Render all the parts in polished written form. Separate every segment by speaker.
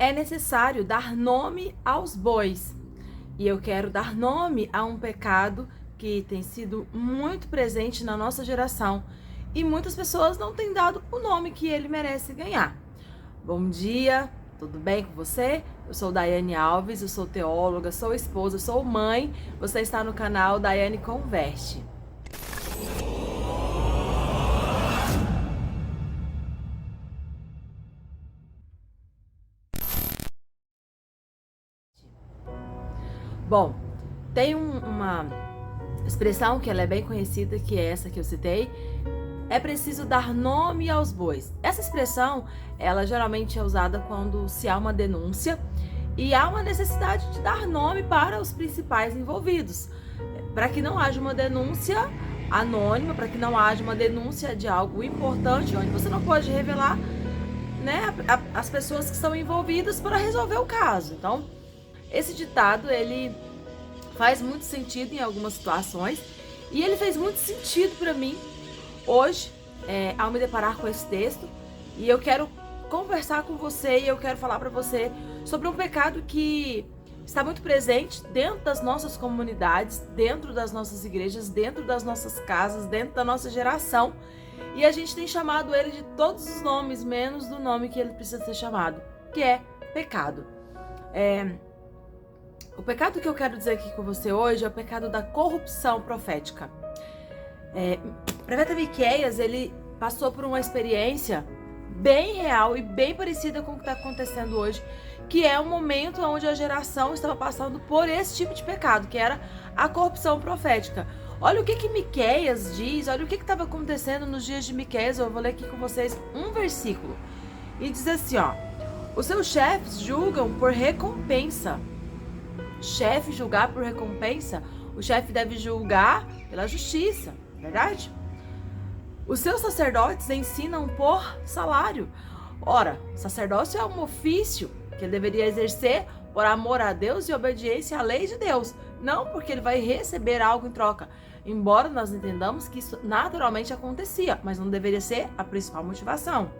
Speaker 1: é necessário dar nome aos bois. E eu quero dar nome a um pecado que tem sido muito presente na nossa geração e muitas pessoas não têm dado o nome que ele merece ganhar. Bom dia, tudo bem com você? Eu sou Daiane Alves, eu sou teóloga, sou esposa, sou mãe. Você está no canal Daiane Converte. Bom, tem uma expressão que ela é bem conhecida, que é essa que eu citei. É preciso dar nome aos bois. Essa expressão, ela geralmente é usada quando se há uma denúncia e há uma necessidade de dar nome para os principais envolvidos, para que não haja uma denúncia anônima, para que não haja uma denúncia de algo importante, onde você não pode revelar, né, as pessoas que estão envolvidas para resolver o caso. Então, esse ditado, ele faz muito sentido em algumas situações e ele fez muito sentido para mim hoje, ao me deparar com esse texto. E eu quero conversar com você e eu quero falar para você sobre um pecado que está muito presente dentro das nossas comunidades, dentro das nossas igrejas, dentro das nossas casas, dentro da nossa geração. E a gente tem chamado ele de todos os nomes, menos do nome que ele precisa ser chamado, que é pecado. O pecado que eu quero dizer aqui com você hoje é o pecado da corrupção profética. O profeta Miqueias, ele passou por uma experiência bem real e bem parecida com o que está acontecendo hoje, que é um momento onde a geração estava passando por esse tipo de pecado, que era a corrupção profética. Olha o que Miqueias diz, olha o que estava acontecendo nos dias de Miqueias. Eu vou ler aqui com vocês um versículo. E diz assim, ó: os seus chefes julgam por recompensa. Chefe julgar por recompensa, o chefe deve julgar pela justiça, verdade? Os seus sacerdotes ensinam por salário. Ora, sacerdócio é um ofício que ele deveria exercer por amor a Deus e obediência à lei de Deus, não porque ele vai receber algo em troca. Embora nós entendamos que isso naturalmente acontecia, mas não deveria ser a principal motivação.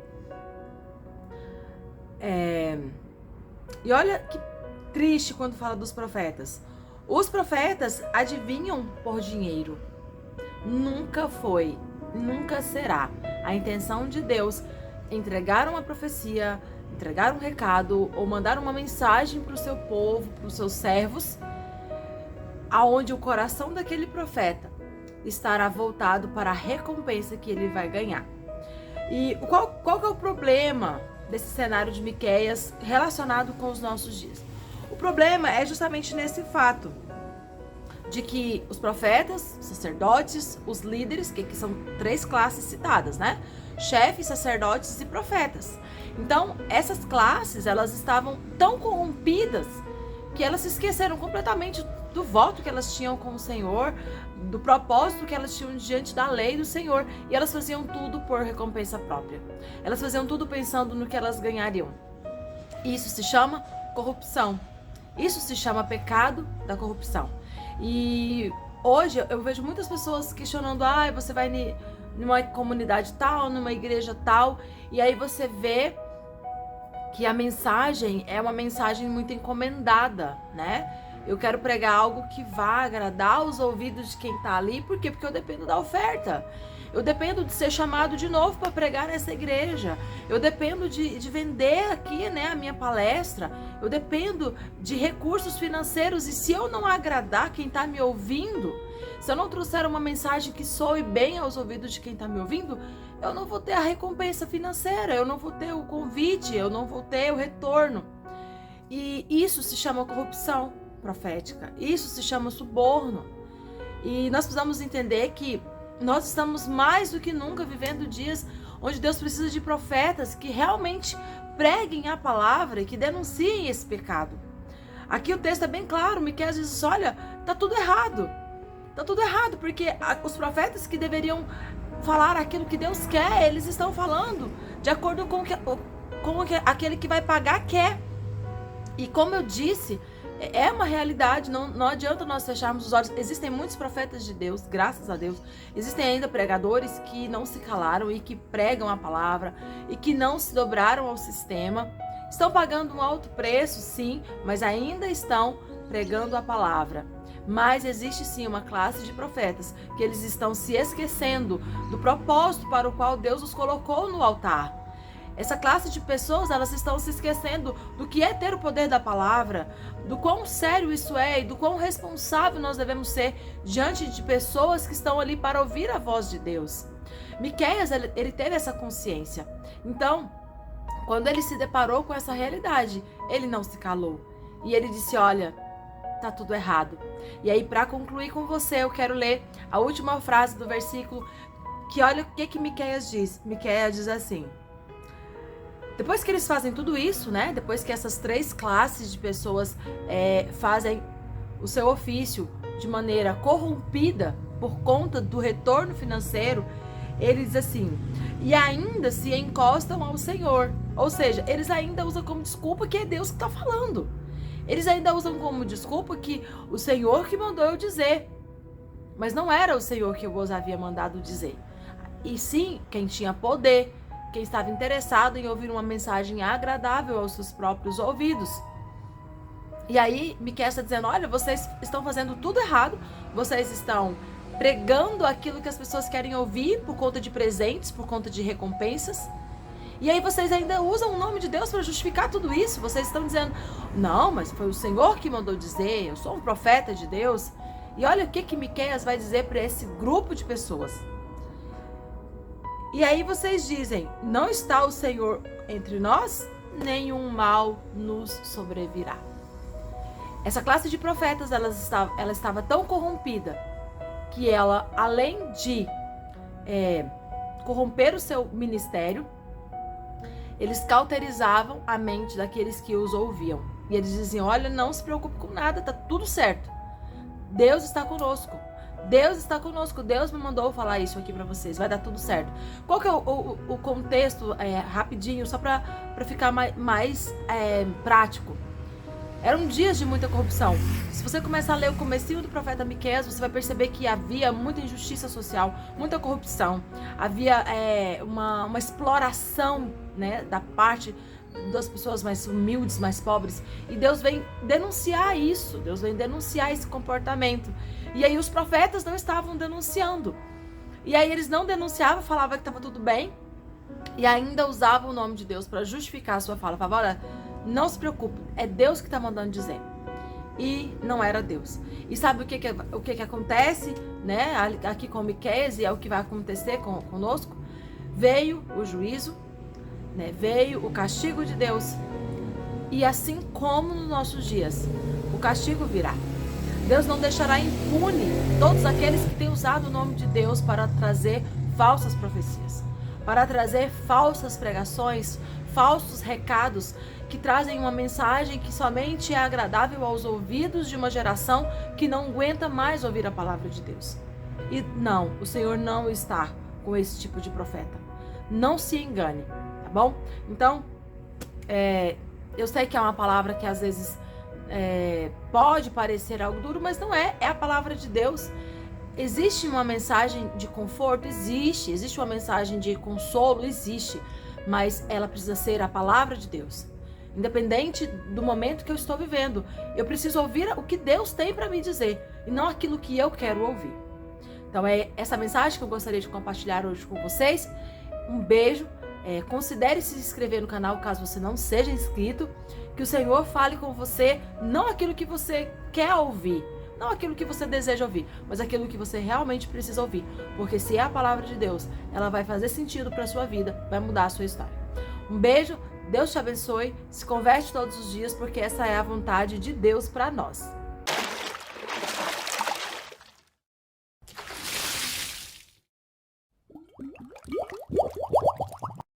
Speaker 1: E olha que triste quando fala dos profetas. Os profetas adivinham por dinheiro. Nunca foi, nunca será a intenção de Deus entregar uma profecia, entregar um recado ou mandar uma mensagem para o seu povo, para os seus servos, aonde o coração daquele profeta estará voltado para a recompensa que ele vai ganhar. E qual que é o problema desse cenário de Miqueias relacionado com os nossos dias? O problema é justamente nesse fato de que os profetas, os sacerdotes, os líderes, que são três classes citadas, né? Chefes, sacerdotes e profetas. Então, essas classes, elas estavam tão corrompidas que elas se esqueceram completamente do voto que elas tinham com o Senhor, do propósito que elas tinham diante da lei do Senhor, e elas faziam tudo por recompensa própria. Elas faziam tudo pensando no que elas ganhariam. Isso se chama corrupção. Isso se chama pecado da corrupção. E hoje eu vejo muitas pessoas questionando: você vai numa comunidade tal, numa igreja tal, e aí você vê que a mensagem é uma mensagem muito encomendada, né? Eu quero pregar algo que vá agradar os ouvidos de quem tá ali. Por quê? Porque eu dependo da oferta. Eu dependo de ser chamado de novo para pregar nessa igreja. Eu dependo de vender aqui, né, a minha palestra. Eu dependo de recursos financeiros. E se eu não agradar quem está me ouvindo, se eu não trouxer uma mensagem que soe bem aos ouvidos de quem está me ouvindo, eu não vou ter a recompensa financeira, eu não vou ter o convite, eu não vou ter o retorno. E isso se chama corrupção profética. Isso se chama suborno. E nós precisamos entender que nós estamos mais do que nunca vivendo dias onde Deus precisa de profetas que realmente preguem a palavra e que denunciem esse pecado. Aqui o texto é bem claro. Miqueias diz: olha, tá tudo errado. Tá tudo errado, porque os profetas que deveriam falar aquilo que Deus quer, eles estão falando de acordo com o que aquele que vai pagar quer. E como eu disse, é uma realidade, não adianta nós fecharmos os olhos. Existem muitos profetas de Deus, graças a Deus. Existem ainda pregadores que não se calaram e que pregam a palavra e que não se dobraram ao sistema. Estão pagando um alto preço, sim, mas ainda estão pregando a palavra. Mas existe sim uma classe de profetas que eles estão se esquecendo do propósito para o qual Deus os colocou no altar. Essa classe de pessoas, elas estão se esquecendo do que é ter o poder da palavra, do quão sério isso é e do quão responsável nós devemos ser diante de pessoas que estão ali para ouvir a voz de Deus. Miqueias, ele teve essa consciência. Então, quando ele se deparou com essa realidade, ele não se calou. E ele disse, olha, tá tudo errado. E aí, para concluir com você, eu quero ler a última frase do versículo, que olha o que Miqueias diz. Miqueias diz assim: depois que eles fazem tudo isso, né? Depois que essas três classes de pessoas fazem o seu ofício de maneira corrompida por conta do retorno financeiro, ele diz assim: e ainda se encostam ao Senhor. Ou seja, eles ainda usam como desculpa que é Deus que está falando. Eles ainda usam como desculpa que o Senhor que mandou eu dizer. Mas não era o Senhor que eu os havia mandado dizer. E sim, quem tinha poder, quem estava interessado em ouvir uma mensagem agradável aos seus próprios ouvidos. E aí, Miqueias está dizendo, olha, vocês estão fazendo tudo errado, vocês estão pregando aquilo que as pessoas querem ouvir por conta de presentes, por conta de recompensas. E aí vocês ainda usam o nome de Deus para justificar tudo isso. Vocês estão dizendo, não, mas foi o Senhor que mandou dizer, eu sou um profeta de Deus. E olha o que Miqueias vai dizer para esse grupo de pessoas. E aí vocês dizem, não está o Senhor entre nós, nenhum mal nos sobrevirá. Essa classe de profetas, ela estava tão corrompida, que ela, além de corromper o seu ministério, eles cauterizavam a mente daqueles que os ouviam. E eles diziam, olha, não se preocupe com nada, tá tudo certo. Deus está conosco. Deus está conosco. Deus me mandou falar isso aqui para vocês. Vai dar tudo certo. Qual que é o contexto, rapidinho, só para ficar mais prático? Eram dias de muita corrupção. Se você começar a ler o comecinho do profeta Miqueias, você vai perceber que havia muita injustiça social, muita corrupção. Havia uma exploração, né, da parte das pessoas mais humildes, mais pobres. E Deus vem denunciar isso. Deus vem denunciar esse comportamento. E aí os profetas não estavam denunciando. E aí eles não denunciavam, falavam que estava tudo bem. E ainda usavam o nome de Deus para justificar a sua fala. Falavam, olha, não se preocupe, é Deus que está mandando dizer. E não era Deus. E sabe o que acontece, né? Aqui com Miqueias, e é o que vai acontecer conosco. Veio o juízo, né? Veio o castigo de Deus. E assim como nos nossos dias, o castigo virá. Deus não deixará impune todos aqueles que têm usado o nome de Deus para trazer falsas profecias, para trazer falsas pregações, falsos recados que trazem uma mensagem que somente é agradável aos ouvidos de uma geração que não aguenta mais ouvir a palavra de Deus. E não, o Senhor não está com esse tipo de profeta. Não se engane, tá bom? Então, eu sei que é uma palavra que às vezes pode parecer algo duro, mas não é. É a palavra de Deus. Existe uma mensagem de conforto? Existe uma mensagem de consolo? Existe. Mas ela precisa ser a palavra de Deus. Independente do momento que eu estou vivendo, eu preciso ouvir o que Deus tem para me dizer e não aquilo que eu quero ouvir. Então é essa mensagem que eu gostaria de compartilhar hoje com vocês. Um beijo. Considere se inscrever no canal caso você não seja inscrito. Que o Senhor fale com você, não aquilo que você quer ouvir, não aquilo que você deseja ouvir, mas aquilo que você realmente precisa ouvir. Porque se é a palavra de Deus, ela vai fazer sentido para a sua vida, vai mudar a sua história. Um beijo, Deus te abençoe, se converte todos os dias, porque essa é a vontade de Deus para nós.